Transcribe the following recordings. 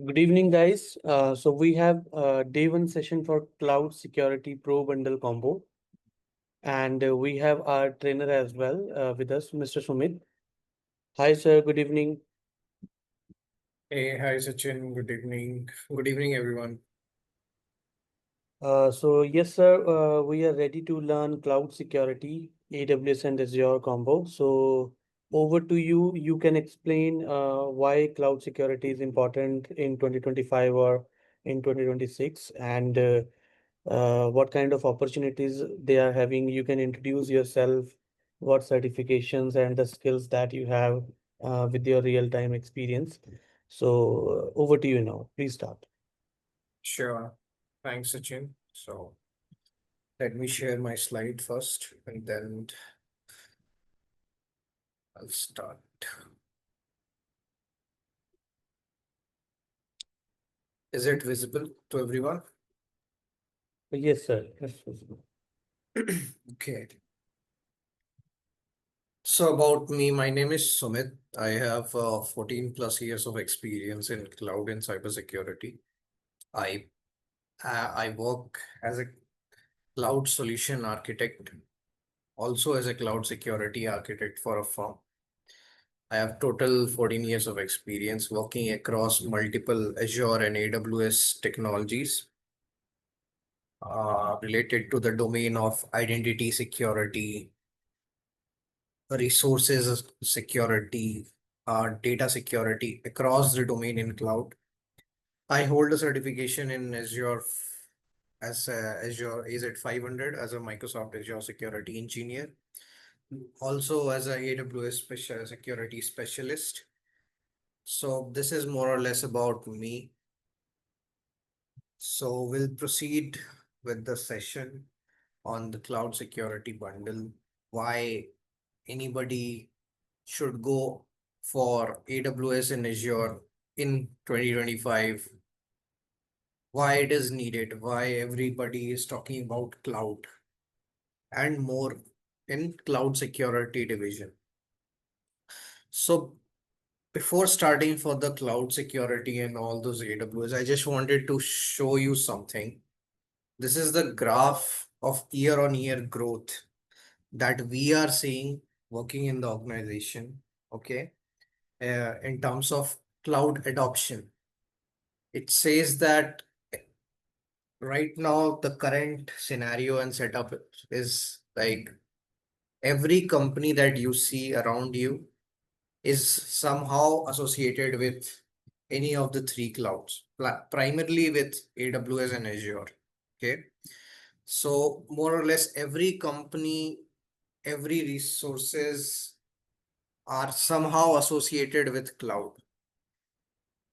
Good evening, guys. So we have day one session for Cloud Security Pro Bundle Combo, and we have our trainer as well with us, Mr. Sumit. Hi, sir. Good evening. Hey, hi Sachin. Good evening. Good evening, everyone. So yes, sir. We are ready to learn cloud security, AWS and Azure combo. So over to you. You can explain why cloud security is important in 2025 or in 2026, and what kind of opportunities they are having. You can introduce yourself, what certifications and the skills that you have with your real-time experience. So over to you now. Please start. Sure. Thanks, Sachin. So let me share my slide first and then I'll start. Is it visible to everyone? Yes, sir. Yes, Okay. So about me, my name is Sumit. I have 14 plus years of experience in cloud and cybersecurity. I I work as a cloud solution architect, also as a cloud security architect for a firm. I have total 14 years of experience working across multiple Azure and AWS technologies related to the domain of identity security, resources security, data security across the domain in cloud. I hold a certification in Azure as Azure AZ-500 as a Microsoft Azure security engineer, also as a AWS special security specialist. So this is more or less about me. So we'll proceed with the session on the cloud security bundle, why anybody should go for AWS and Azure in 2025, why it is needed, why everybody is talking about cloud, and more in cloud security division. So before starting for the cloud security and all those AWS, I just wanted to show you something. This is the graph of year-on-year growth that we are seeing working in the organization, okay, in terms of cloud adoption. It says that right now the current scenario and setup is like every company that you see around you is somehow associated with any of the three clouds, primarily with AWS and Azure, okay. So more or less every company, every resources are somehow associated with cloud.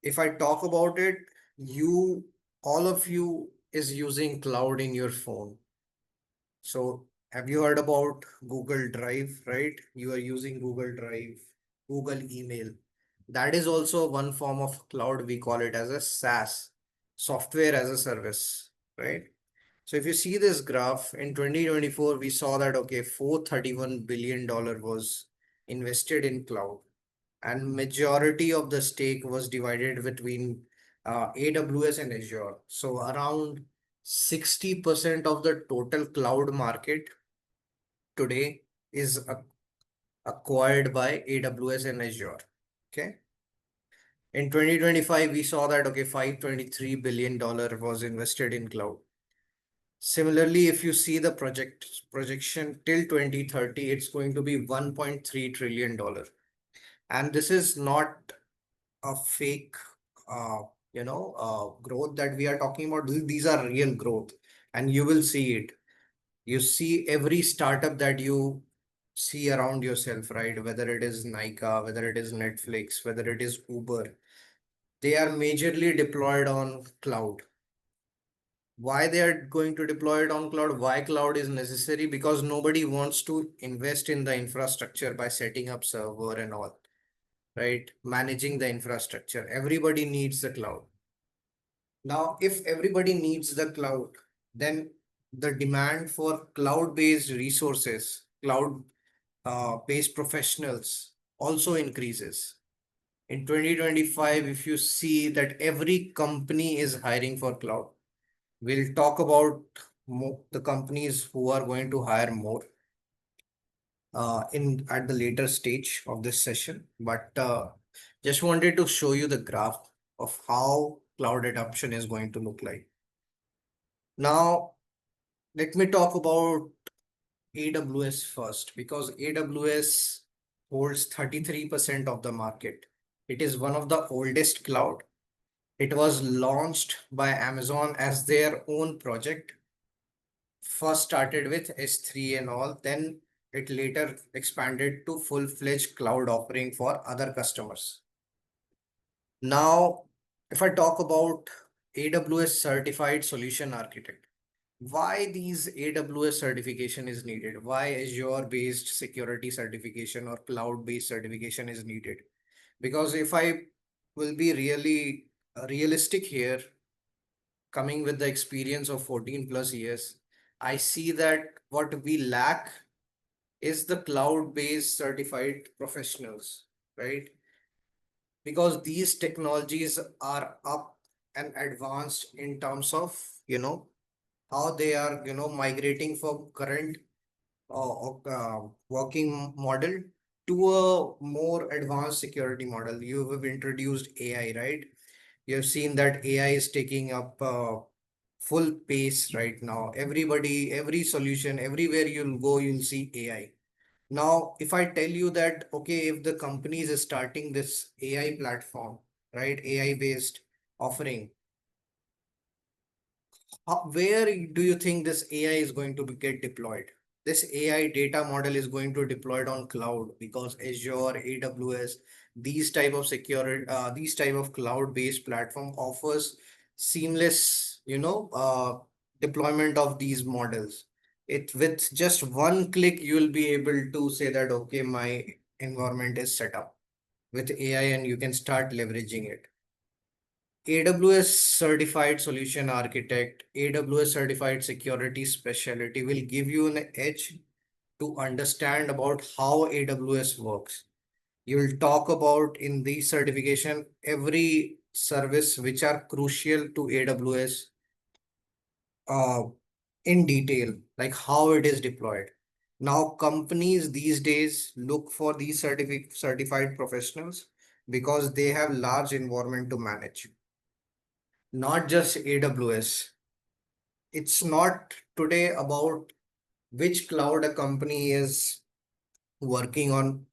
If I talk about it, all of you is using cloud in your phone. So have you heard about Google Drive, right? You are using Google Drive, Google Email. That is also one form of cloud. We call it as a SaaS, software as a service, right? So if you see this graph in 2024, we saw that, okay, $431 billion was invested in cloud, and majority of the stake was divided between AWS and Azure. So around 60% of the total cloud market today is acquired by AWS and Azure. Okay. In 2025, we saw that, okay, $523 billion was invested in cloud. Similarly, if you see the projection till 2030, it's going to be $1.3 trillion. And this is not a fake, growth that we are talking about. These are real growth, and you will see it. You see every startup that you see around yourself, right? Whether it is Nika, whether it is Netflix, whether it is Uber, they are majorly deployed on cloud. Why they are going to deploy it on cloud? Why cloud is necessary? Because nobody wants to invest in the infrastructure by setting up server and all, right? Managing the infrastructure. Everybody needs the cloud. Now, if everybody needs the cloud, then the demand for cloud-based resources, cloud-based professionals also increases. In 2025, if you see that every company is hiring for cloud, we'll talk about the companies who are going to hire more in at the later stage of this session. But just wanted to show you the graph of how cloud adoption is going to look like. Now, let me talk about AWS first, because AWS holds 33% of the market. It is one of the oldest cloud. It was launched by Amazon as their own project. First started with S3 and all, then it later expanded to full-fledged cloud offering for other customers. Now, if I talk about AWS certified solution architect, why these AWS certification is needed? Why Azure based security certification or cloud based certification is needed? Because if I will be really realistic here, coming with the experience of 14 plus years, I see that what we lack is the cloud based certified professionals, right? Because these technologies are up and advanced in terms of, how they are, migrating from current working model to a more advanced security model. You have introduced AI, right? You have seen that AI is taking up full pace right now. Everybody, every solution, everywhere you'll go, you'll see AI. Now, if I tell you that, okay, if the company is starting this AI platform, right, AI based offering, where do you think this AI is going to get deployed? This AI data model is going to deployed on cloud, because Azure, AWS, these type of cloud-based platform offers seamless, deployment of these models. It with just one click, you will be able to say that, okay, my environment is set up with AI, and you can start leveraging it. AWS certified solution architect, AWS certified security specialty will give you an edge to understand about how AWS works. You will talk about in the certification every service which are crucial to AWS uh, in detail, like how it is deployed. Now, companies these days look for these certified professionals because they have large environment to manage, not just AWS. It's not today about which cloud a company is working on,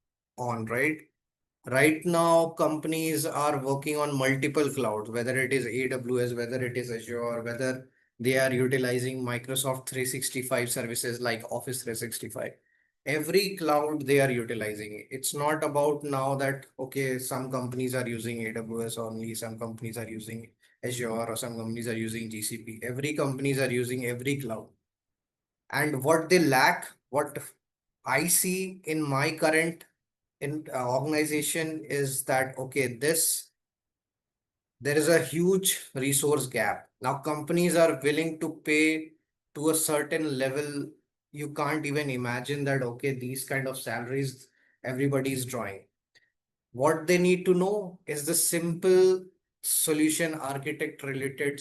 right now companies are working on multiple clouds, whether it is AWS, whether it is Azure, whether they are utilizing Microsoft 365 services like Office 365. Every cloud they are utilizing. It's not about now that, okay, some companies are using AWS only, some companies are using Azure, or some companies are using GCP. Every companies are using every cloud. And what they lack, what I see in my current organization is that, okay, there is a huge resource gap. Now companies are willing to pay to a certain level. You can't even imagine that, okay, these kind of salaries everybody is drawing. What they need to know is the simple solution architect related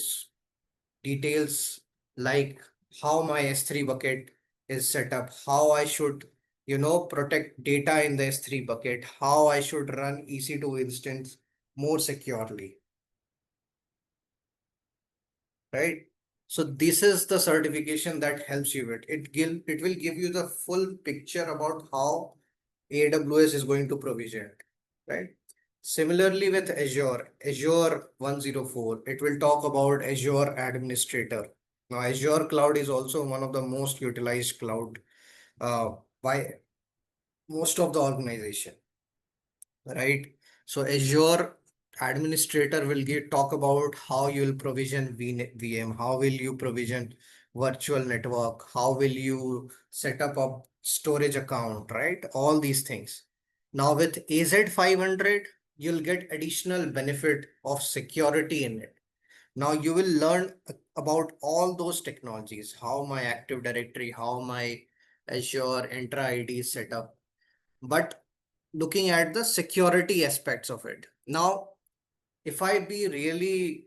details, like how my S3 bucket is set up, how I should, protect data in the S3 bucket, how I should run EC2 instance more securely, right? So this is the certification that helps you with it. It will give you the full picture about how AWS is going to provision it, right? Similarly with Azure 104, it will talk about Azure Administrator. Now, Azure Cloud is also one of the most utilized cloud by most of the organization, right? So Azure Administrator will talk about how you will provision VM, how will you provision virtual network, how will you set up a storage account, right? All these things. Now with AZ-500, you'll get additional benefit of security in it. Now you will learn about all those technologies, how my Active Directory, how my Azure Entra ID is set up. But looking at the security aspects of it, Now, if I be really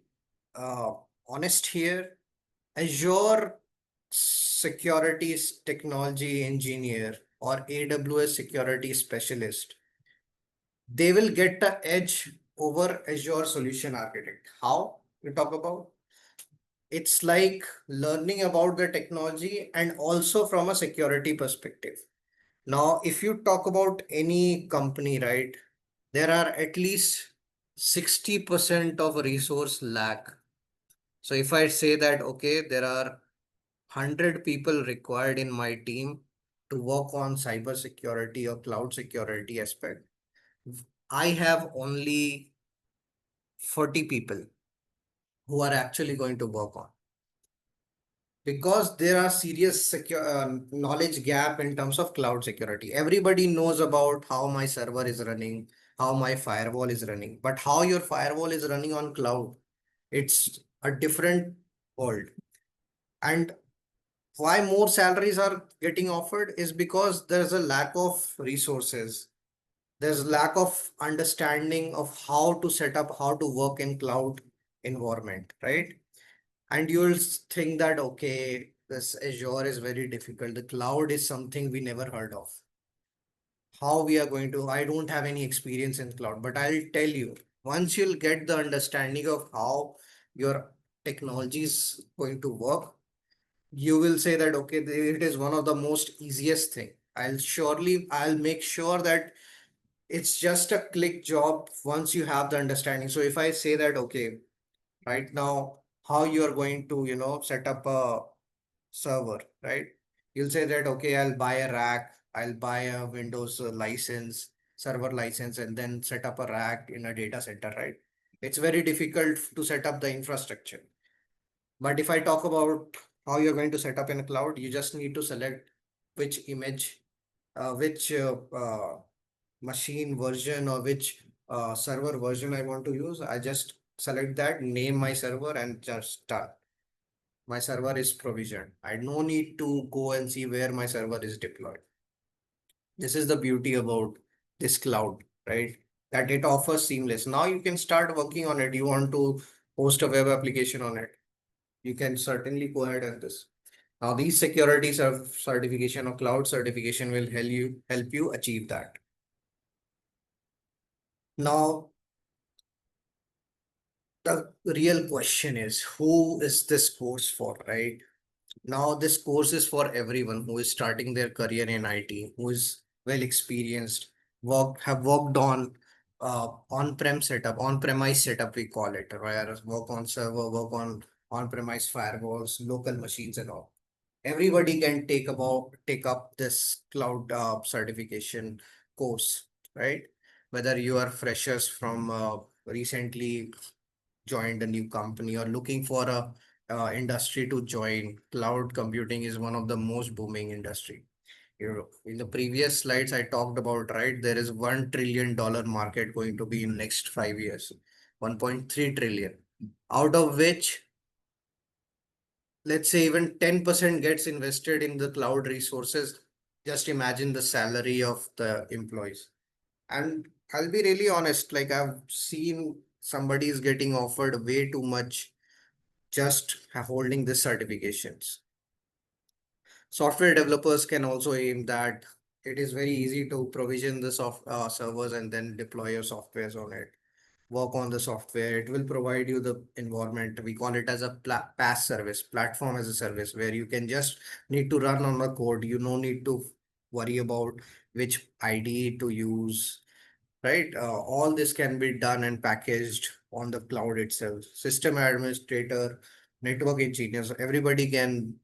honest here, Azure security technology engineer or AWS security specialist, they will get the edge over Azure solution architect. How? We talk about it's like learning about the technology and also from a security perspective. Now, if you talk about any company, right, there are at least 60% of resource lack. So if I say that, okay, there are 100 people required in my team to work on cyber security or cloud security aspect, I have only 40 people who are actually going to work on, because there are serious knowledge gap in terms of cloud security. Everybody knows about how my server is running, how my firewall is running, but how your firewall is running on cloud, it's a different world. And why more salaries are getting offered is because there's a lack of resources. There's lack of understanding of how to set up, how to work in cloud environment, right? And you'll think that, okay, this Azure is very difficult. The cloud is something we never heard of. How we are going to, I don't have any experience in cloud, but I'll tell you, once you'll get the understanding of how your technology is going to work, you will say that, okay, it is one of the most easiest thing. I'll make sure that it's just a click job once you have the understanding. So if I say that, okay, right now, how you are going to, set up a server, right? You'll say that, okay, I'll buy a rack, I'll buy a Windows license, server license, and then set up a rack in a data center, right? It's very difficult to set up the infrastructure. But if I talk about how you're going to set up in a cloud, you just need to select which image, which machine version or which server version I want to use. I just select that, name my server, and just start. My server is provisioned. I no need to go and see where my server is deployed. This is the beauty about this cloud, right? That it offers seamless. Now you can start working on it. You want to host a web application on it, you can certainly go ahead and this. Now these security certification or cloud certification will help you achieve that. Now the real question is, who is this course for, right? Now this course is for everyone who is starting their career in IT, who is well experienced, have worked on on-prem setup, on-premise setup we call it, where work on server, work on on-premise firewalls, local machines and all. Everybody can take up this cloud certification course, right? Whether you are freshers from recently joined a new company or looking for a industry to join, cloud computing is one of the most booming industry. In the previous slides I talked about, right, there is $1 trillion market going to be in next 5 years, 1.3 trillion, out of which, let's say, even 10% gets invested in the cloud resources. Just imagine the salary of the employees. And I'll be really honest, like I've seen somebody is getting offered way too much just holding these certifications. Software developers can also aim that. It is very easy to provision the servers and then deploy your softwares on it. Work on the software. It will provide you the environment. We call it as a PaaS service, platform as a service, where you can just need to run on the code. You no need to worry about which IDE to use, right? All this can be done and packaged on the cloud itself. System administrator, network engineers, everybody can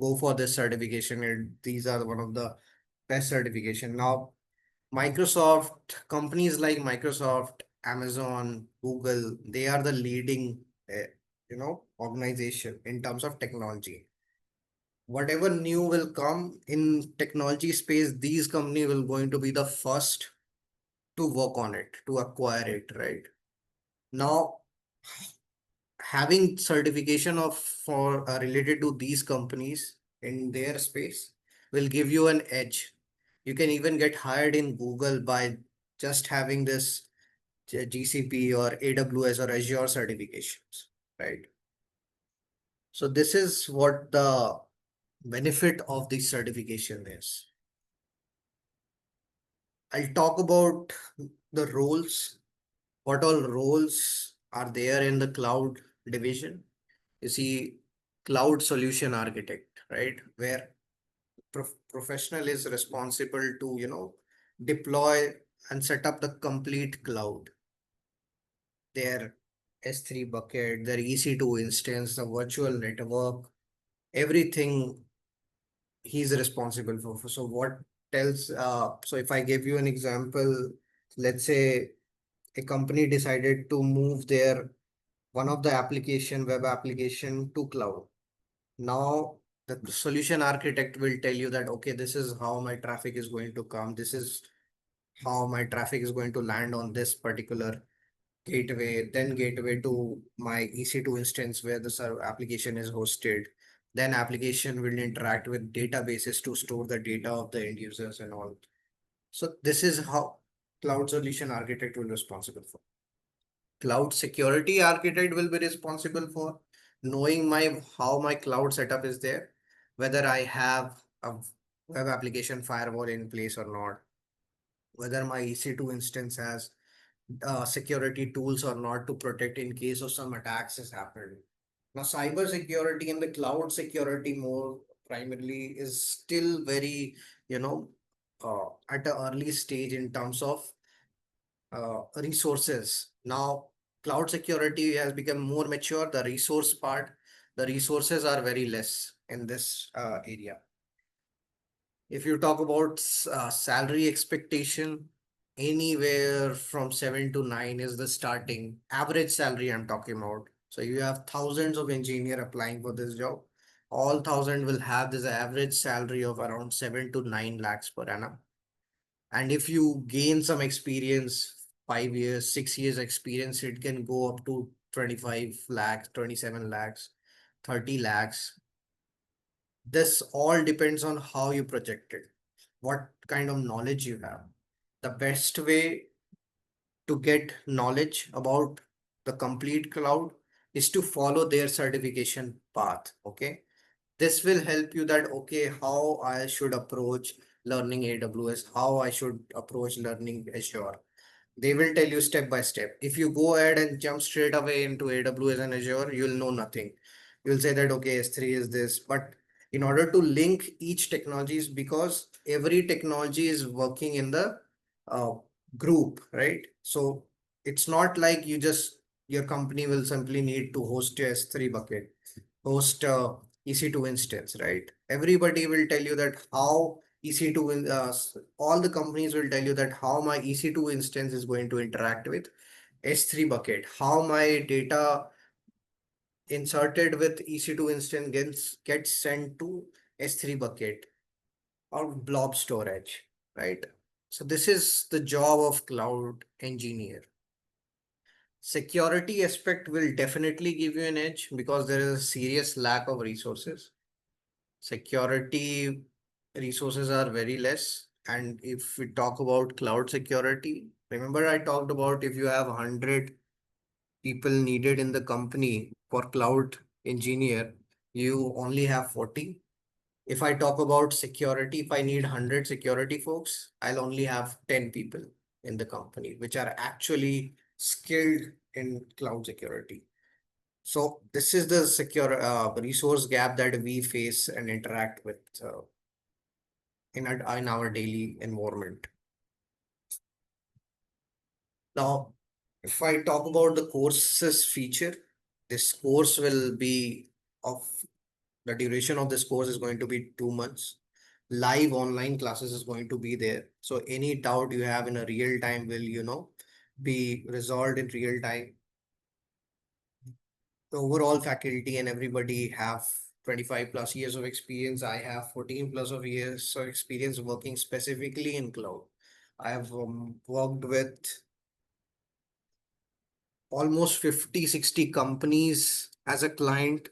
go for this certification. And these are one of the best certification. Now, Microsoft, companies like Microsoft, Amazon, Google, they are the leading, organization in terms of technology. Whatever new will come in technology space, these companies will going to be the first to work on it, to acquire it, right? Now, having certification of for related to these companies in their space will give you an edge. You can even get hired in Google by just having this GCP or AWS or Azure certifications, right? So this is what the benefit of this certification is. I'll talk about the roles. What all roles are there in the cloud division? You see, cloud solution architect, right? Where professional is responsible to, deploy and set up the complete cloud, their S3 bucket, their EC2 instance, the virtual network, everything he's responsible for. So what tells, so if I give you an example, let's say a company decided to move their one of the web application to cloud. Now the solution architect will tell you that, okay, this is how my traffic is going to come. This is how my traffic is going to land on this particular gateway, then gateway to my EC2 instance where the server application is hosted. Then application will interact with databases to store the data of the end users and all. So this is how cloud solution architect will be responsible for. Cloud security architect will be responsible for knowing my how my cloud setup is there, whether I have a web application firewall in place or not, whether my EC2 instance has security tools or not to protect in case of some attacks has happened. Now, cyber security and the cloud security more primarily is still very, at an early stage in terms of resources. Now, cloud security has become more mature. The resource part, the resources are very less in this area. If you talk about salary expectation, anywhere from 7 to 9 is the starting average salary I'm talking about. So you have thousands of engineer applying for this job. All thousand will have this average salary of around 7 to 9 lakhs per annum. And if you gain some experience, 5 years, 6 years experience, it can go up to 25 lakhs, 27 lakhs, 30 lakhs. This all depends on how you project it, what kind of knowledge you have. The best way to get knowledge about the complete cloud is to follow their certification path. Okay. This will help you that, okay, how I should approach learning AWS, how I should approach learning Azure. They will tell you step by step. If you go ahead and jump straight away into AWS and Azure, you'll know nothing. You'll say that, okay, S3 is this. But in order to link each technologies, because every technology is working in the uh, group, right? So it's not like your company will simply need to host your S3 bucket, host EC2 instance, right? Everybody will tell you that how EC2, all the companies will tell you that how my EC2 instance is going to interact with S3 bucket, how my data inserted with EC2 instance gets sent to S3 bucket or blob storage, right? So this is the job of cloud engineer. Security aspect will definitely give you an edge because there is a serious lack of resources. Security resources are very less. And if we talk about cloud security, remember I talked about if you have 100 people needed in the company for cloud engineer, you only have 40. If I talk about security, if I need 100 security folks, I'll only have 10 people in the company, which are actually skilled in cloud security. So this is the secure resource gap that we face and interact with in our daily environment. Now, if I talk about the courses feature, this course will be of the duration of this course is going to be 2 months. Live online classes is going to be there. So any doubt you have in a real time will, be resolved in real time. The overall faculty and everybody have 25 plus years of experience. I have 14 plus of years of experience working specifically in cloud. I have worked with almost 50, 60 companies as a client,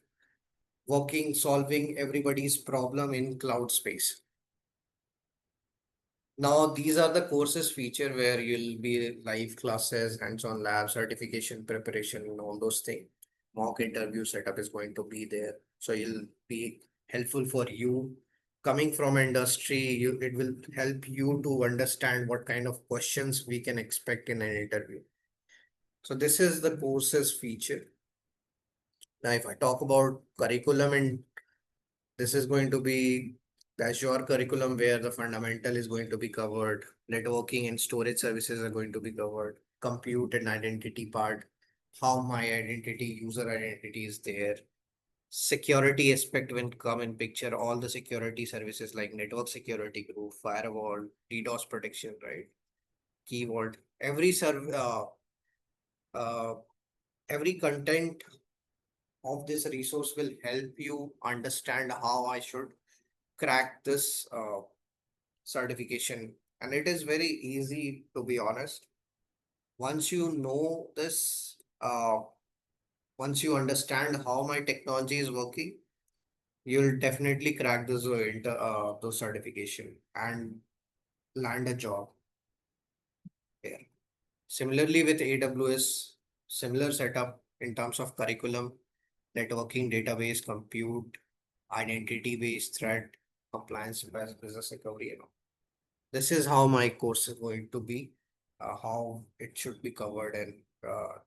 working, solving everybody's problem in cloud space. Now, these are the courses feature where you'll be live classes, hands-on lab, certification preparation, and all those things. Mock interview setup is going to be there. So it'll be helpful for you. Coming from industry, it will help you to understand what kind of questions we can expect in an interview. So this is the courses feature. Now, if I talk about curriculum, and this is going to be the Azure curriculum where the fundamental is going to be covered, networking and storage services are going to be covered, compute and identity part, how my identity, user identity is there, security aspect when come in picture, all the security services like network security group, firewall, DDoS protection, right? Key vault, uh, every content of this resource will help you understand how I should crack this certification. And it is very easy, to be honest. Once you know this, once you understand how my technology is working, you'll definitely crack those certification and land a job there. Similarly with AWS, similar setup in terms of curriculum, networking, database, compute, identity-based threat, compliance, business recovery, and all. This is how my course is going to be, how it should be covered and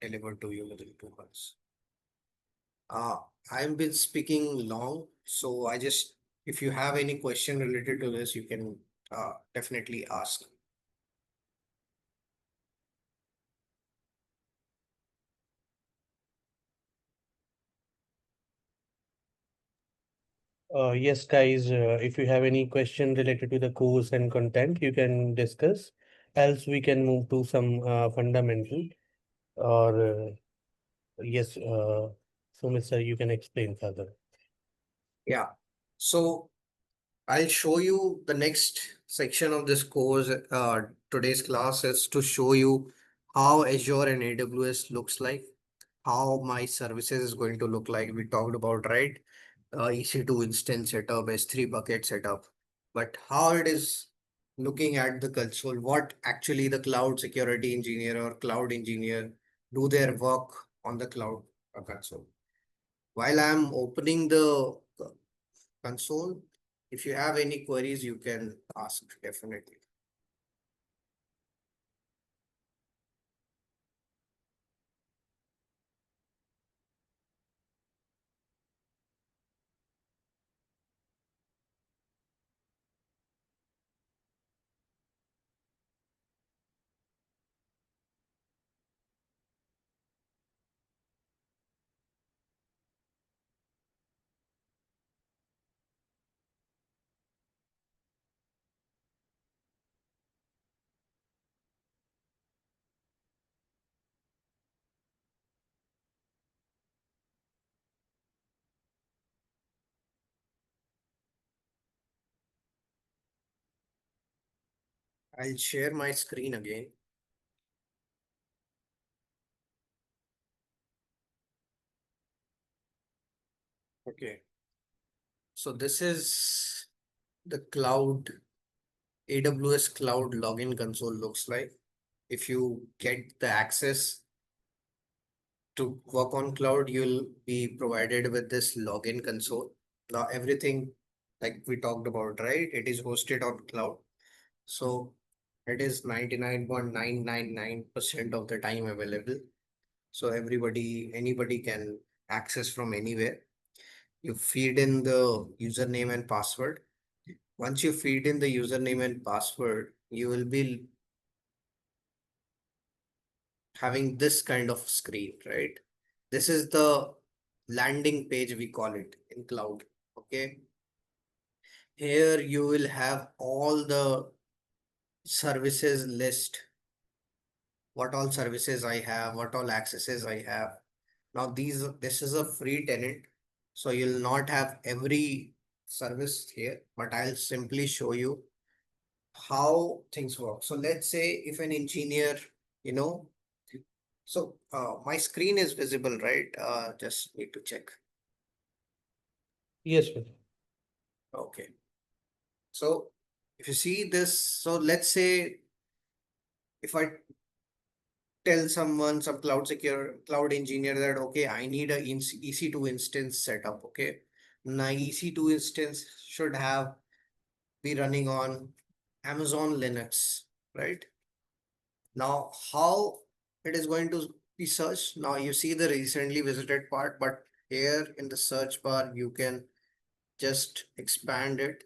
delivered to you within 2 months. Uh, I've been speaking long, so if you have any question related to this, you can definitely ask. Yes, guys, if you have any question related to the course and content, you can discuss. Else, we can move to some fundamental or yes, so Mr. You can explain further. Yeah. So I'll show you the next section of this course. Today's class is to show you how Azure and AWS looks like, how my services is going to look like. We talked about, right? EC2 instance setup, S3 bucket setup, but how it is looking at the console, what actually the cloud security engineer or cloud engineer do their work on the cloud console. While I'm opening the console, if you have any queries, you can ask definitely. I'll share my screen again. Okay. So this is the cloud AWS cloud login console looks like. If you get the access to work on cloud, you'll be provided with this login console. Now everything like we talked about, right? It is hosted on cloud. So it is 99.999% of the time available. So anybody can access from anywhere. You feed in the username and password. Once you feed in the username and password, you will be having this kind of screen, right? This is the landing page, we call it in cloud. Okay. Here you will have all the services list, what all services I have, what all accesses I have. Now this is a free tenant, so you'll not have every service here, but I'll simply show you how things work. So let's say if an engineer, you know, so my screen is visible, right? Just need to check. Yes, sir. Okay. So If you see this, so let's say if I tell someone, some cloud engineer that, okay, I need a EC2 instance setup. Okay. Now EC2 instance should be running on Amazon Linux, right? Now, how it is going to be searched? Now you see the recently visited part, but here in the search bar, you can just expand it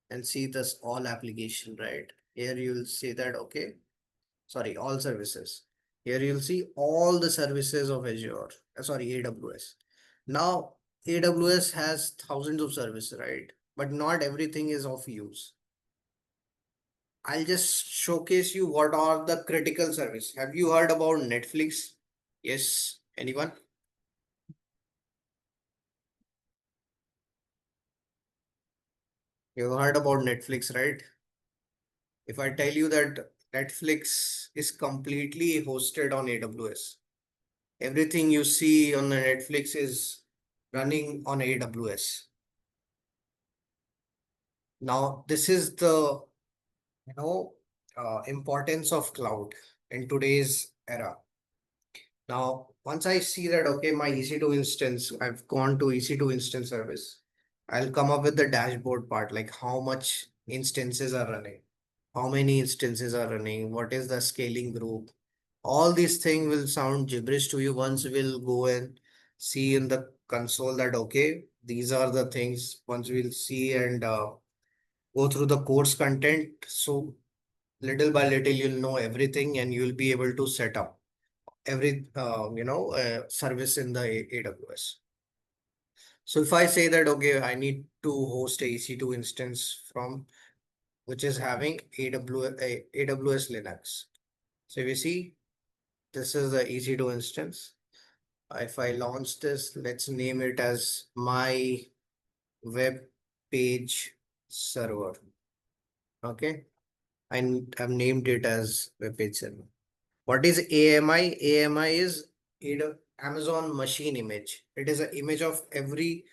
and see this all application, right? Here you'll see that, okay, sorry, all services. Here you'll see all the services of Azure, sorry, AWS. Now, AWS has thousands of services, right? But not everything is of use. I'll just showcase you what are the critical service. Have you heard about Netflix? Yes, anyone? You've heard about Netflix, right? If I tell you that Netflix is completely hosted on AWS, everything you see on the Netflix is running on AWS. Now, this is the you know importance of cloud in today's era. Now, once I see that, okay, my EC2 instance, I've gone to EC2 instance service, I'll come up with the dashboard part, like how much instances are running, how many instances are running, what is the scaling group. All these things will sound gibberish to you once we'll go and see in the console that, okay, these are the things once we'll see and go through the course content. So little by little, you'll know everything and you'll be able to set up every service in the AWS. So if I say that, okay, I need to host a EC2 instance from which is having AWS Linux. So if you see, this is the EC2 instance. If I launch this, let's name it as my web page server. Okay, I've named it as web page server. What is AMI? AMI is Amazon machine image. It is an image of every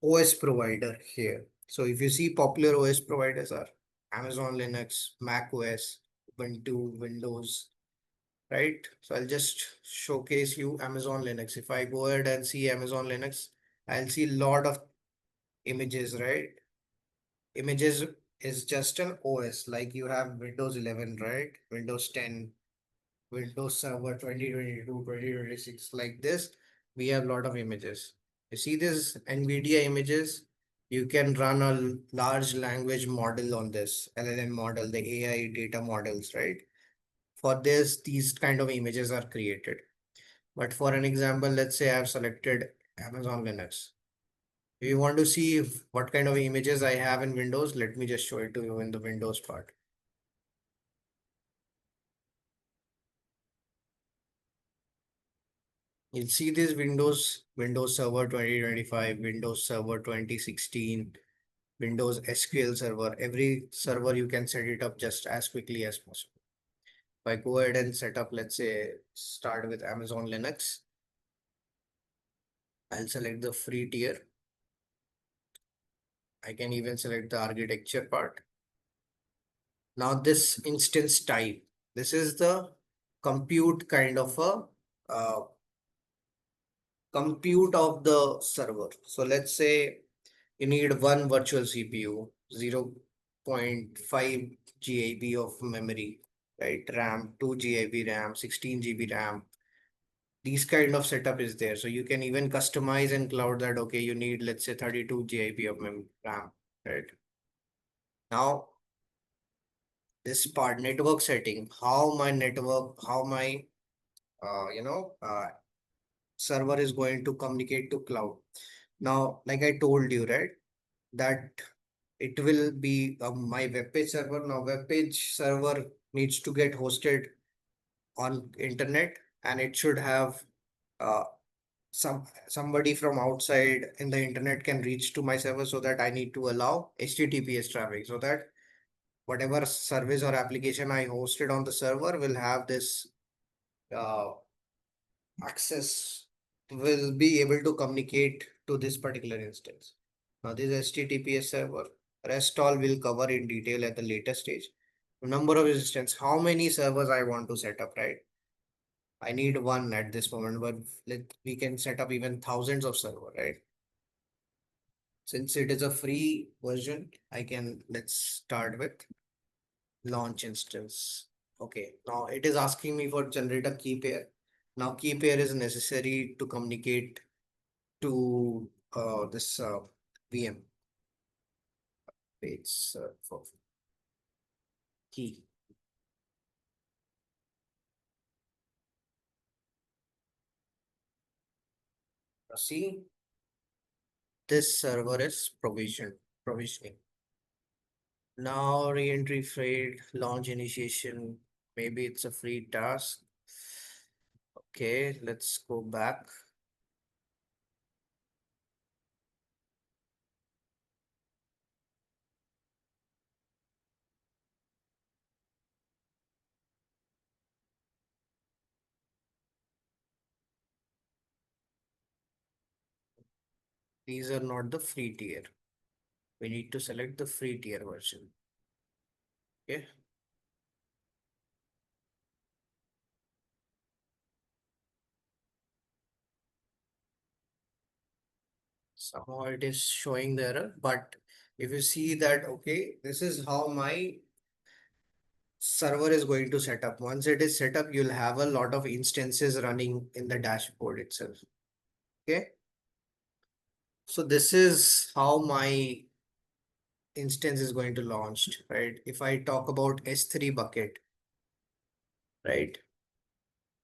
OS provider here. So if you see popular OS providers are Amazon Linux, Mac OS, Ubuntu, Windows, right? So I'll just showcase you Amazon Linux. If I go ahead and see Amazon Linux, I'll see a lot of images, right? Images is just an OS, like you have Windows 11, right? Windows 10, Windows Server 2022, 2026, like this, we have a lot of images. You see this NVIDIA images, you can run a large language model on this LLM model, the AI data models, right? For this, these kind of images are created. But for an example, let's say I've selected Amazon Linux. If you want to see what kind of images I have in Windows, let me just show it to you in the Windows part. You'll see these Windows Server 2025, Windows Server 2016, Windows SQL Server. Every server you can set it up just as quickly as possible. If I go ahead and set up, let's say, start with Amazon Linux, I'll select the free tier. I can even select the architecture part. Now this instance type, this is the compute kind of a compute of the server. So let's say you need one virtual CPU, 0.5 GB of memory, right? RAM, 2 GB RAM, 16 GB RAM. These kind of setup is there. So you can even customize and cloud that, okay, you need, let's say 32 GB of RAM, right? Now, this part network setting, how my server is going to communicate to cloud. Now, like I told you, right, that it will be my web page server. Now, web page server needs to get hosted on internet, and it should have uh, somebody from outside in the internet can reach to my server, so that I need to allow HTTPS traffic, so that whatever service or application I hosted on the server will have this uh, access, will be able to communicate to this particular instance. Now this is HTTPS server. Rest all will cover in detail at the later stage. Number of instance, how many servers I want to set up, right? I need one at this moment, but we can set up even thousands of server, right? Since it is a free version, let's start with launch instance. Okay, now it is asking me for generate a key pair. Now key pair is necessary to communicate to this VM page for key. See, this server is provisioning. Now re-entry failed, launch initiation. Maybe it's a free task. Okay, let's go back. These are not the free tier. We need to select the free tier version. Okay. Somehow it is showing the error, but if you see that, okay, this is how my server is going to set up. Once it is set up, you'll have a lot of instances running in the dashboard itself. Okay. So this is how my instance is going to launch, right? If I talk about S3 bucket, right?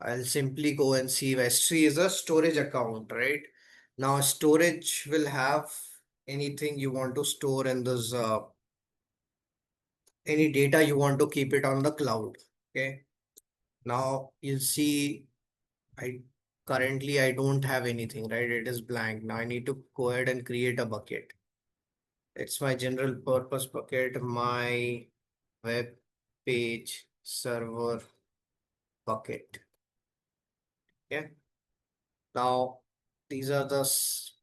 I'll simply go and see S3 is a storage account, right? Now storage will have anything you want to store in this any data you want to keep it on the cloud. Okay. Now you'll see I currently I don't have anything, right? It is blank. Now I need to go ahead and create a bucket. It's my general purpose bucket, my web page server bucket. Yeah. Now these are the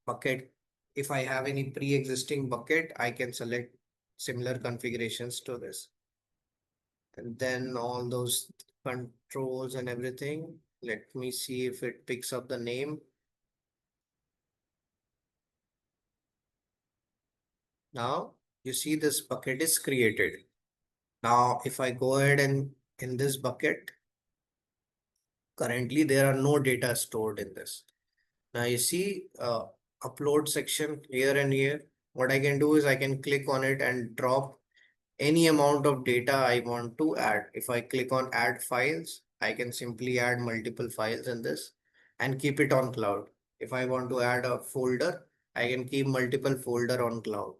bucket. If I have any pre-existing bucket, I can select similar configurations to this. And then all those controls and everything. Let me see if it picks up the name. Now you see this bucket is created. Now if I go ahead and in this bucket, currently there are no data stored in this. Now you see upload section here and here. What I can do is I can click on it and drop any amount of data I want to add. If I click on add files, I can simply add multiple files in this and keep it on cloud. If I want to add a folder, I can keep multiple folder on cloud.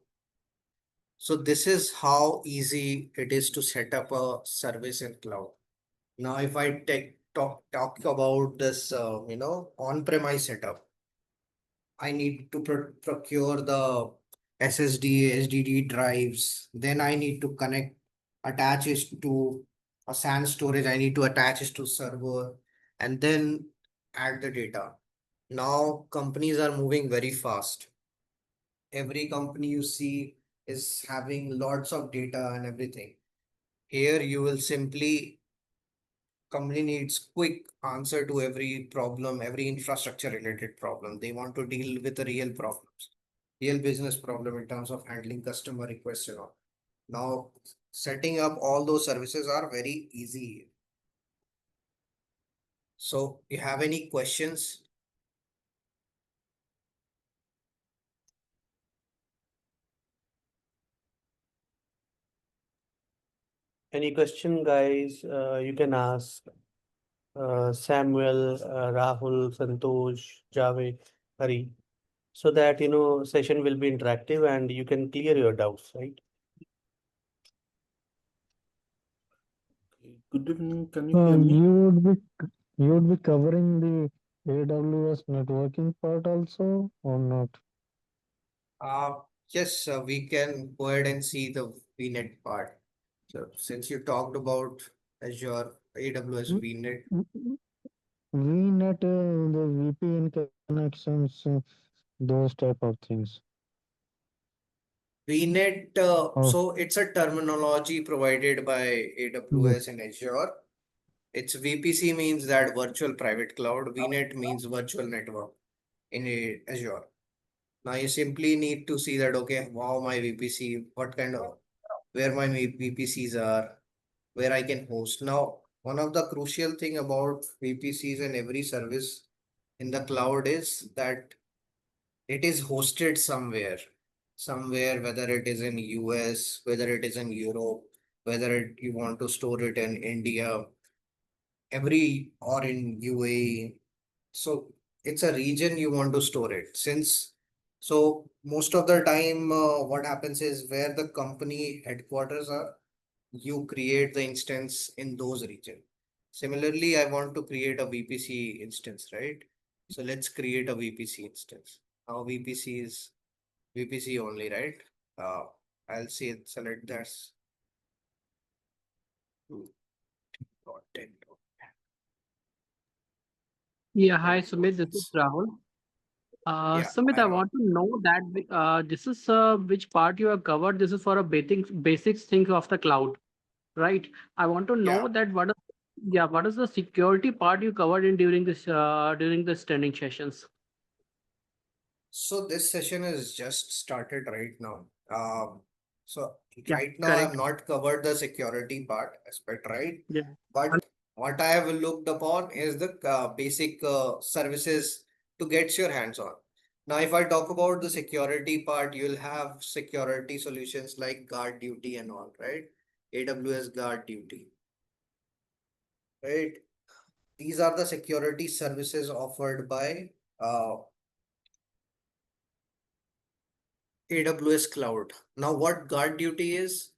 So this is how easy it is to set up a service in cloud. Now, if I talk about this, on-premise setup, I need to procure the SSD, SDD drives. Then I need to attach it to a SAN storage. I need to attach it to server and then add the data. Now companies are moving very fast. Every company you see is having lots of data and everything. Here you will simply company needs quick answer to every problem, every infrastructure related problem. They want to deal with the real problems, real business problem in terms of handling customer requests and all. Now, setting up all those services are very easy. So, you have any questions? Any question, guys? You can ask Samuel, Rahul, Santosh, Javed, Hari, so that session will be interactive and you can clear your doubts, right? Good evening. Can you So hear me? you would be covering the AWS networking part also or not? Uh, yes, we can go ahead and see the VNet part. So, since you talked about Azure, AWS V- VNet, v- VNet, the VPN connections, those type of things. VNet, Oh, so it's a terminology provided by yes. AWS and Azure. It's VPC means that virtual private cloud. VNet means virtual network in Azure. Now you simply need to see that, okay, wow, my VPC, what kind of, where my VPCs are, where I can host. Now, one of the crucial thing about VPCs and every service in the cloud is that it is hosted somewhere, whether it is in US, whether it is in Europe, you want to store it in India, or in UAE. So it's a region you want to store it. So most of the time, what happens is where the company headquarters are, you create the instance in those region. Similarly, I want to create a VPC instance, right? So let's create a VPC instance. Now VPC is VPC only, right? Uh, I'll select that. Content. Yeah, hi And Sumit, this is Rahul. yeah, Sumit, I I know. want to know that this is which part you have covered. This is for a basics thing of the cloud, right? I want to Yeah. know that what is the security part you covered in during this training sessions? So this session is just started right now. So Yeah, right now I've correct. not covered the security part aspect, right? Yeah. But what I have looked upon is the basic services to get your hands on. Now, if I talk about the security part, you'll have security solutions like guard duty and all, right? AWS guard duty, right? These are the security services offered by AWS Cloud. Now, what guard duty is?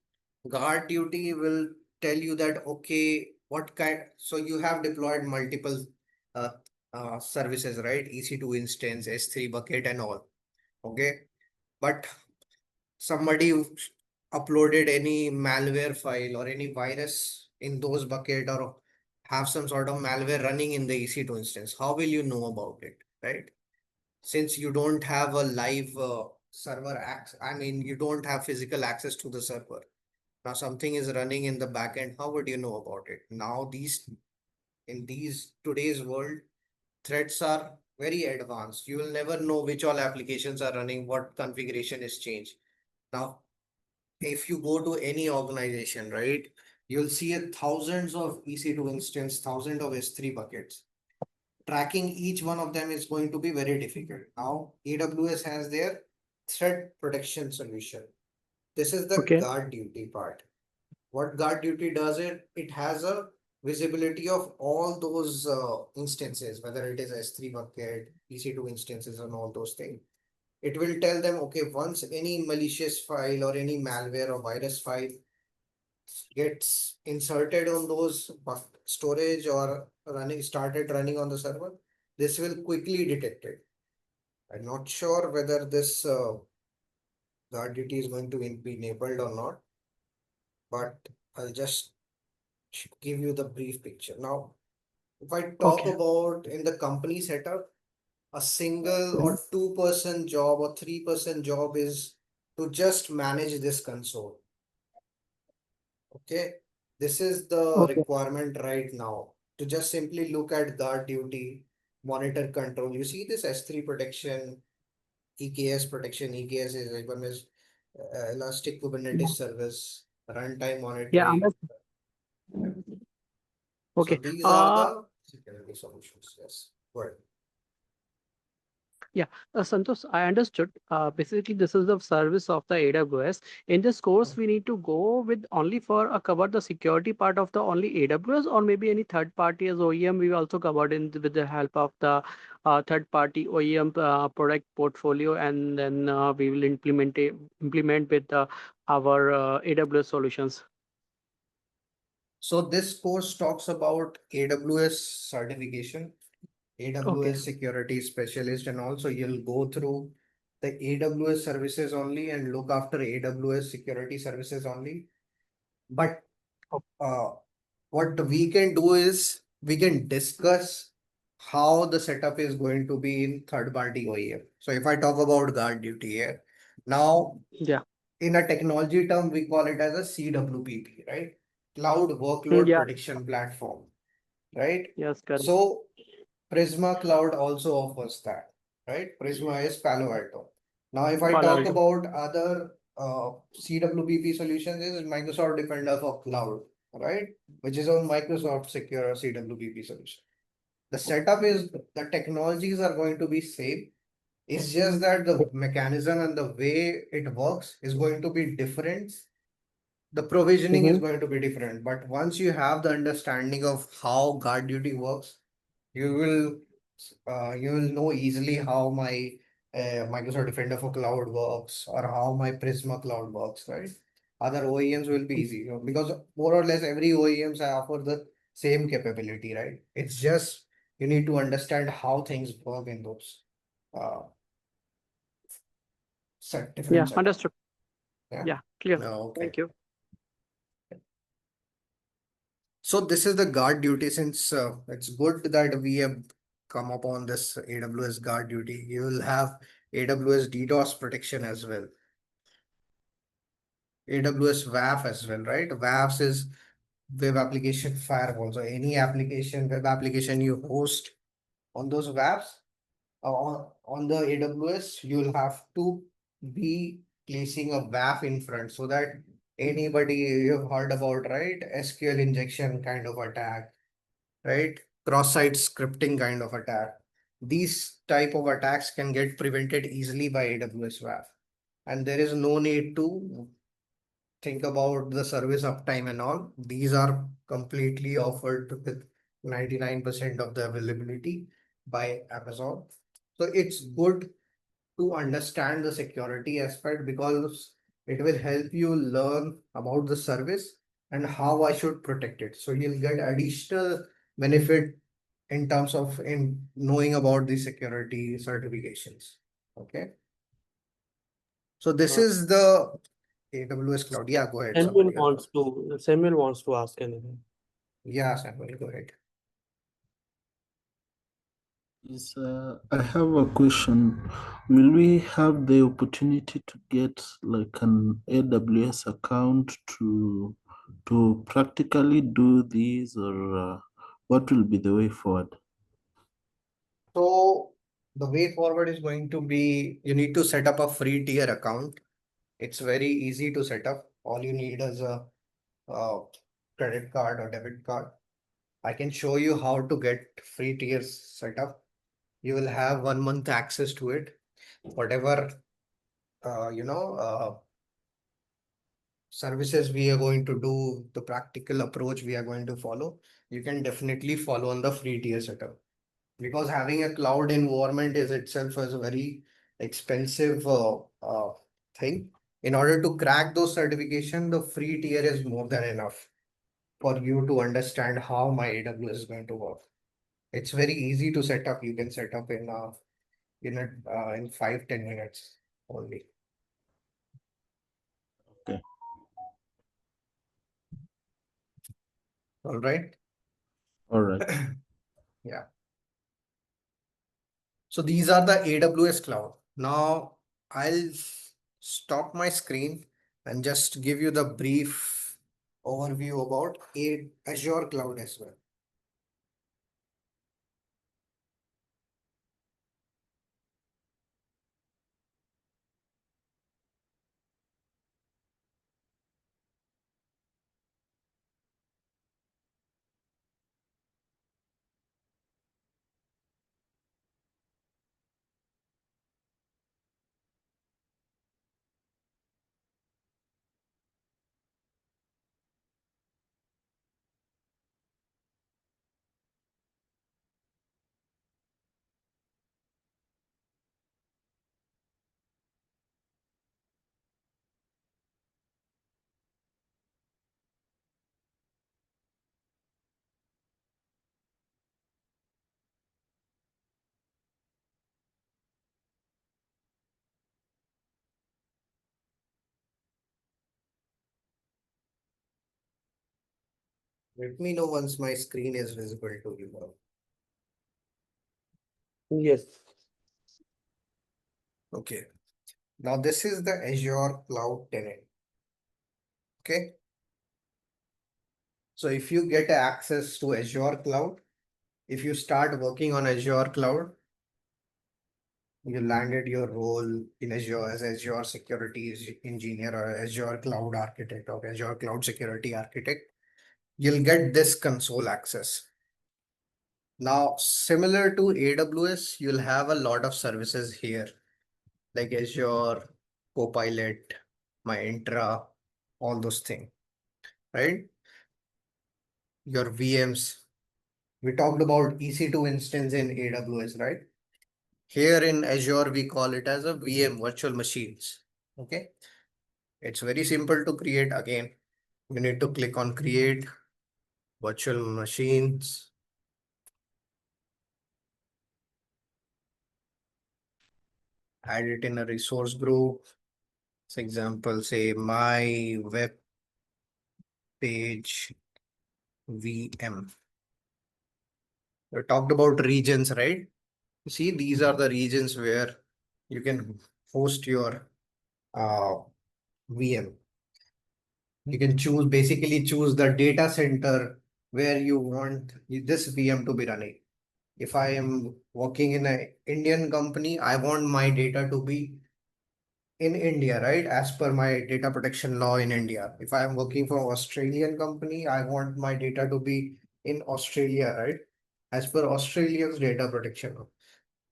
Guard duty will tell you that, okay, what kind, so you have deployed multiple uh, services, right? EC2 instance, S3 bucket and all. Okay. But somebody uploaded any malware file or any virus in those bucket or have some sort of malware running in the EC2 instance. How will you know about it, right? Since you don't have a live server access, I mean, you don't have physical access to the server. Now something is running in the backend. How would you know about it? Now in these today's world, threats are very advanced. You will never know which all applications are running, what configuration is changed. Now, if you go to any organization, right, you'll see thousands of EC2 instance, thousands of S3 buckets. Tracking each one of them is going to be very difficult. Now, AWS has their threat protection solution. This is the Okay. guard duty part. What guard duty does, it has a visibility of all those instances, whether it is S3 bucket, EC2 instances, and all those things. It will tell them, okay, once any malicious file or any malware or virus file gets inserted on those storage or started running on the server, this will quickly detect it. I'm not sure whether this guard duty is going to be enabled or not, but I'll just give you the brief picture. Now, if I talk Okay. about in the company setup, a single or two-person job or three-person job is to just manage this console. Okay, this is the Okay. requirement right now to just simply look at guard duty, monitor control. You see this S3 protection, EKS protection. EKS is one is Elastic Kubernetes Service, runtime Yeah. monitoring. So Okay. these are the security solutions. Yes. Good. Yeah, Santosh, I understood. Basically, this is the service of the AWS. In this course, we need to go with only for cover the security part of the only AWS, or maybe any third party as OEM. We also covered with the help of the third party OEM product portfolio, and then we will implement with our AWS solutions. So this course talks about AWS certification, Okay. AWS security specialist, and also you'll go through the AWS services only and look after AWS security services only. But O- uh, what we can do is we can discuss how the setup is going to be in third party OEM. So if I talk about guard duty here, now Yeah. in a technology term, we call it as a CWPP, right? Cloud Workload Yeah. Prediction Platform, right? Yes, correct. So Prisma Cloud also offers that, right? Prisma is Palo Alto. Now, if I Palo talk Alto. about other CWPP solutions, is Microsoft Defender for Cloud, right? Which is on Microsoft Secure CWPP solution. The setup is the technologies are going to be same. It's just that the mechanism and the way it works is going to be different. The provisioning is going to be different. But once you have the understanding of how guard duty works, you will know easily how my Microsoft Defender for Cloud works or how my Prisma Cloud works, right? Other OEMs will be easy because more or less every OEMs offer the same capability, right? It's just you need to understand how things work in those uh, different Yeah, setup. understood. Yeah. Yeah, clear. Okay. Thank you. So this is the guard duty. Since it's good that we have come upon this AWS guard duty, you will have AWS DDoS protection as well. AWS WAF as well, right? WAFs is web application firewall. So any web application you host on those WAFs on the AWS, you'll have to be placing a WAF in front so that anybody you've heard about, right? SQL injection kind of attack, right? Cross-site scripting kind of attack. These type of attacks can get prevented easily by AWS WAF. And there is no need to think about the service uptime and all. These are completely offered with 99% of the availability by Amazon. So it's good to understand the security aspect because it will help you learn about the service and how I should protect it. So you'll get additional benefit in terms of in knowing about the security certifications. Okay. So this is the AWS cloud. Yeah, go ahead. Samuel Somebody else. Samuel wants to ask anything. Yeah, Samuel, go ahead. Yes, I have a question. Will we have the opportunity to get like an AWS account to practically do these, or what will be the way forward? So the way forward is going to be you need to set up a free tier account. It's very easy to set up. All you need is a credit card or debit card. I can show you how to get free tiers set up. You will have 1 month access to it. Whatever services we are going to do, the practical approach we are going to follow, you can definitely follow on the free tier setup. Because having a cloud environment is itself is a very expensive thing. In order to crack those certification, the free tier is more than enough for you to understand how my AWS is going to work. It's very easy to set up. You can set up in 5-10 minutes only. Okay. All right. All right. Yeah. So these are the AWS cloud. Now I'll stop my screen and just give you the brief overview about Azure cloud as well. Let me know once my screen is visible to you now. Yes. Okay. Now this is the Azure cloud tenant. Okay. So if you get access to Azure cloud, if you start working on Azure cloud, you landed your role in Azure as Azure security engineer or Azure cloud architect or Azure cloud security architect, you'll get this console access. Now, similar to AWS, you'll have a lot of services here like Azure, Copilot, my Intra, all those things, right? Your VMs. We talked about EC2 instance in AWS, right? Here in Azure, we call it as a VM, virtual machines. Okay. It's very simple to create. Again, you need to click on create virtual machines. Add it in a resource group. For example, say my web page VM. We talked about regions, right? You see, these are the regions where you can host your VM. You can basically choose the data center where you want this VM to be running. If I am working in an Indian company, I want my data to be in India, right? As per my data protection law in India. If I am working for Australian company, I want my data to be in Australia, right? As per Australia's data protection law.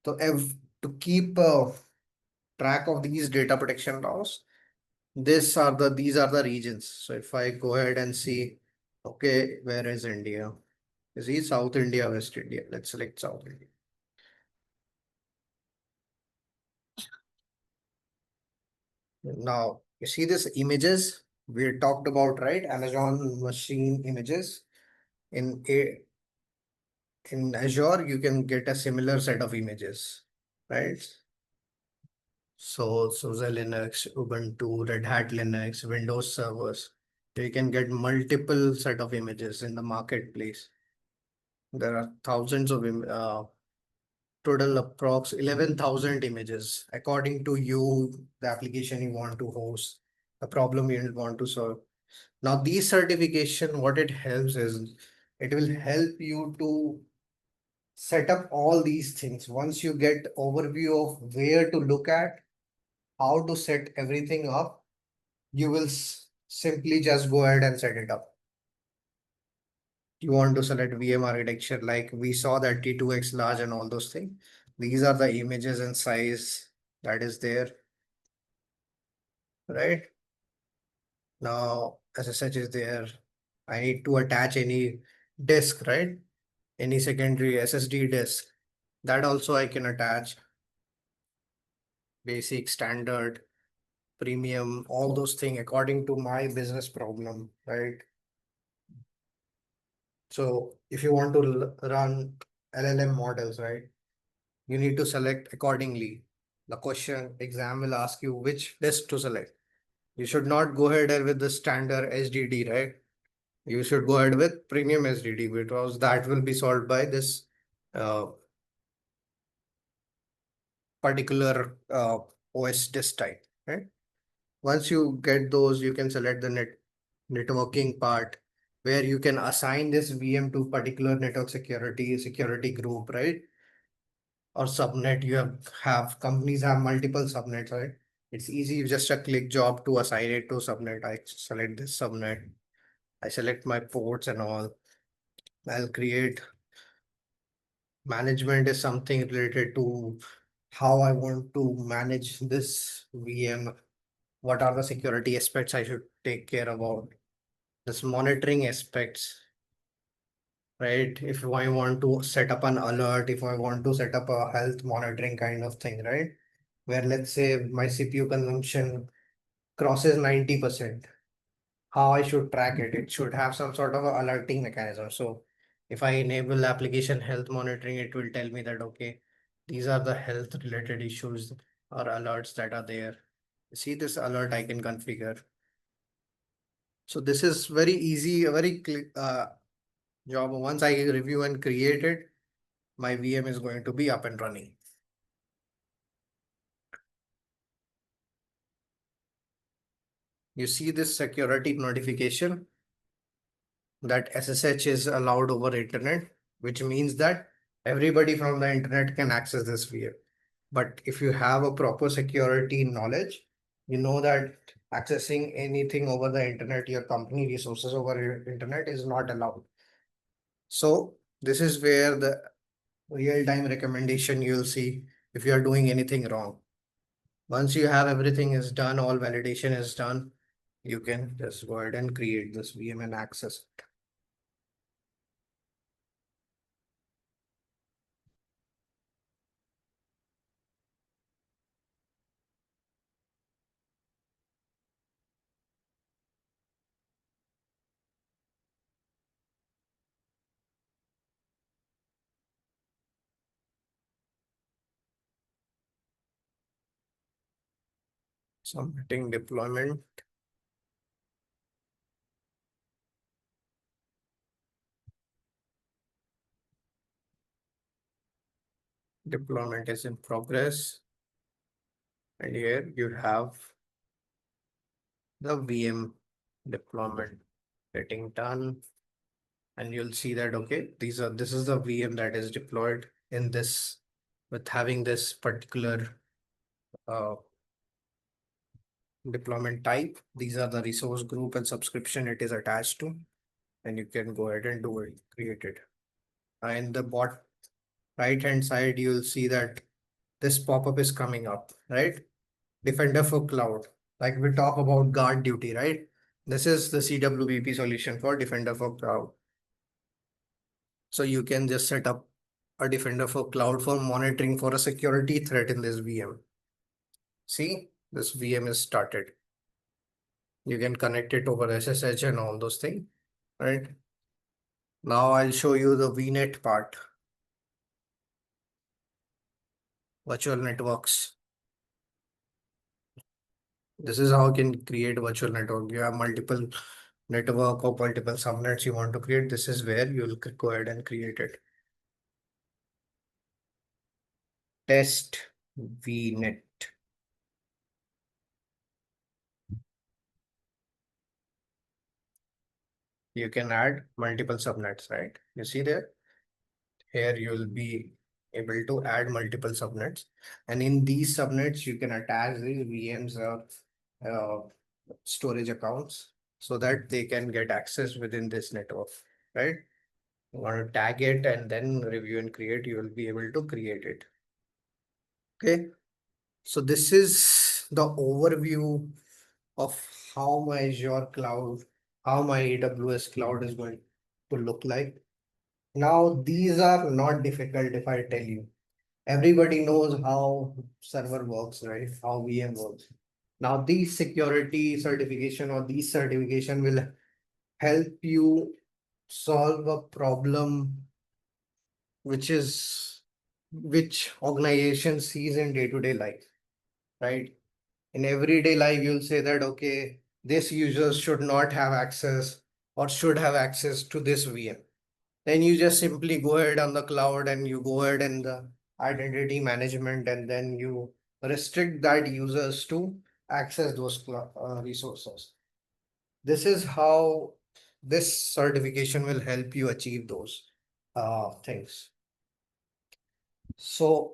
So to keep track of these data protection laws, these are the regions. So if I go ahead and see, okay, where is India? Is it South India, West India? Let's select South India. Now, you see this images we talked about, right? Amazon machine images. In Azure, you can get a similar set of images, right? So SUSE Linux, Ubuntu, Red Hat Linux, Windows servers. You can get multiple set of images in the marketplace. There are thousands of total approx 11,000 images according to you, the application you want to host, the problem you want to solve. Now, these certification, what it helps is it will help you to set up all these things. Once you get overview of where to look at, how to set everything up, you will simply just go ahead and set it up. You want to select VM architecture, like we saw that T2X large and all those things. These are the images and size that is there, right? Now, SSH is there. I need to attach any disk, right? Any secondary SSD disk. That also I can attach. Basic, standard, premium, all those things according to my business problem, right? So if you want to run LLM models, right, you need to select accordingly. The question exam will ask you which disk to select. You should not go ahead with the standard SDD, right? You should go ahead with premium SDD because that will be solved by this particular OS disk type, right? Once you get those, you can select the networking part where you can assign this VM to particular network security group, right? Or subnet. You have companies have multiple subnets, right? It's easy, just a click job to assign it to subnet. I select this subnet. I select my ports and all. I'll create management is something related to how I want to manage this VM. What are the security aspects I should take care about? This monitoring aspects, right? If I want to set up an alert, if I want to set up a health monitoring kind of thing, right? Where let's say my CPU consumption crosses 90%, how I should track it? It should have some sort of a alerting mechanism. So if I enable application health monitoring, it will tell me that, okay, these are the health related issues or alerts that are there. See this alert I can configure. So this is very easy, a very job. Once I review and create it, my VM is going to be up and running. You see this security notification that SSH is allowed over internet, which means that everybody from the internet can access this VM. But if you have a proper security knowledge, you know that accessing anything over the internet, your company resources over your internet is not allowed. So this is where the real-time recommendation you'll see if you are doing anything wrong. Once you have everything is done, all validation is done, you can just go ahead and create this VM and access it. Submitting deployment. Deployment is in progress. And here you have the VM deployment getting done. And you'll see that, okay, this is the VM that is deployed in this with having this particular deployment type. These are the resource group and subscription it is attached to, and you can go ahead and do it, create it. In the bot right hand side, you'll see that this pop-up is coming up, right? Defender for cloud. Like we talk about guard duty, right? This is the CWVP solution for Defender for cloud. So you can just set up a Defender for cloud for monitoring for a security threat in this VM. See, this VM is started. You can connect it over SSH and all those things, right? Now I'll show you the VNet part. Virtual networks. This is how you can create virtual network. You have multiple network or multiple subnets you want to create. This is where you'll go ahead and create it. Test VNet. You can add multiple subnets, right? You see there? Here you'll be able to add multiple subnets. And in these subnets, you can attach these VMs or storage accounts so that they can get access within this network, right? You want to tag it and then review and create, you will be able to create it. Okay. So this is the overview of how my Azure cloud, how my AWS cloud is going to look like. Now, these are not difficult if I tell you. Everybody knows how server works, right? How VM works. Now, these security certification or these certification will help you solve a problem which organization sees in day-to-day life, right? In everyday life, you'll say that, okay, this user should not have access or should have access to this VM. Then you just simply go ahead on the cloud and you go ahead in the identity management and then you restrict that users to access those resources. This is how this certification will help you achieve those things. So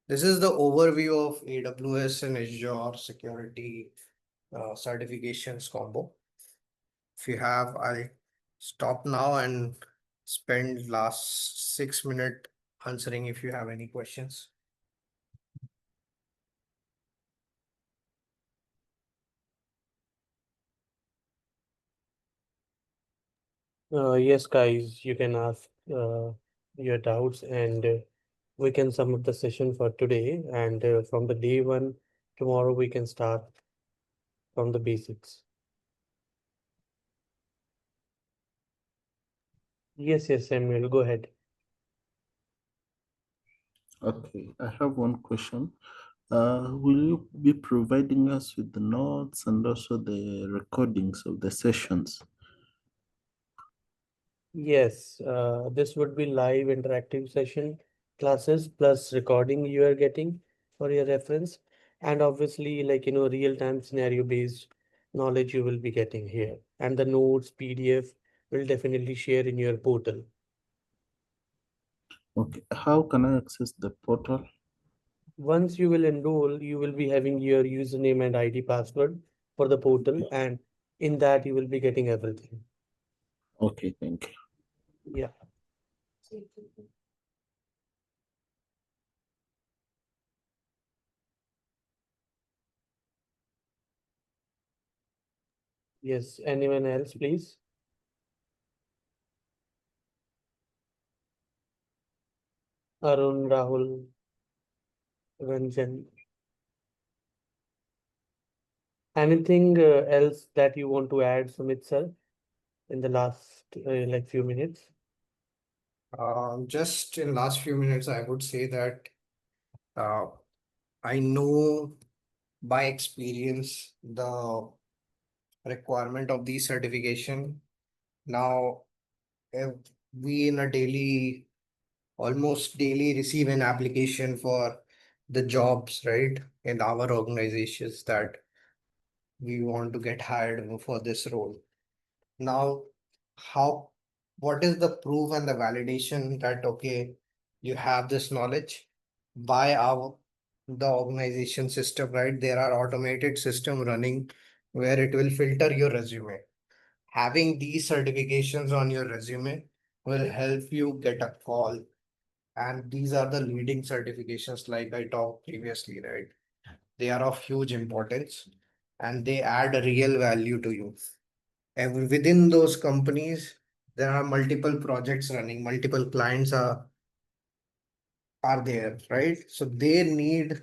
this is the overview of AWS and Azure security certifications combo. If you have, I'll stop now and spend last 6 minutes answering if you have any questions. Yes, guys, you can ask your doubts and we can sum up the session for today. And from the day one, tomorrow we can start from the basics. Yes, Samuel, go ahead. Okay, I have one question. Will you be providing us with the notes and also the recordings of the sessions? Yes, this would be live interactive session classes plus recording you are getting for your reference. And obviously, like, real-time scenario based knowledge you will be getting here. And the notes, PDF will definitely share in your portal. Okay, how can I access the portal? Once you will enroll, you will be having your username and ID password for the portal, and in that you will be getting everything. Okay, thank you. Yeah. Yes. Anyone else, please? Arun, Rahul, Ranjan. Anything else that you want to add, Sumit sir, in the last like few minutes? Just in last few minutes, I would say that uh, I know by experience the requirement of these certification. Now, if we in a daily, almost daily receive an application for the jobs, right, in our organizations that we want to get hired for this role. Now, how, what is the proof and the validation that, okay, you have this knowledge by the organization system, right? There are automated system running where it will filter your resume. Having these certifications on your resume will help you get a call. And these are the leading certifications, like I talked previously, right? They are of huge importance and they add a real value to you. And within those companies, there are multiple projects running, multiple clients are there, right? So they need,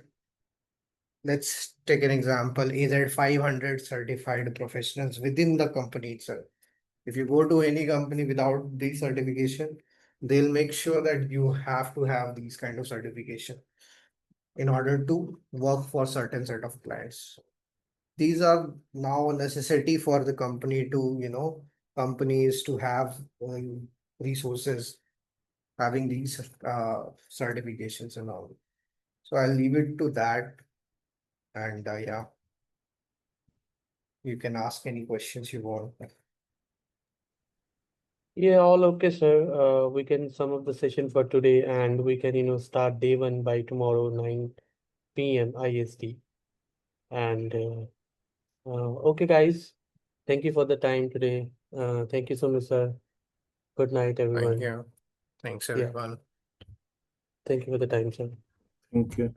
let's take an example, AZ-500 certified professionals within the company itself. If you go to any company without the certification, they'll make sure that you have to have these kind of certification in order to work for certain set of clients. These are now a necessity for the company to, companies to have resources having these certifications and all. So I'll leave it to that. And yeah, you can ask any questions you want. Yeah, all okay, sir. We can sum up the session for today, and we can, start day one by tomorrow, 9 p.m. IST. And okay, guys, thank you for the time today. Thank you so much, sir. Good night, Thank everyone. you. Thanks, Yeah, everyone. thank you for the time, sir. Thank you.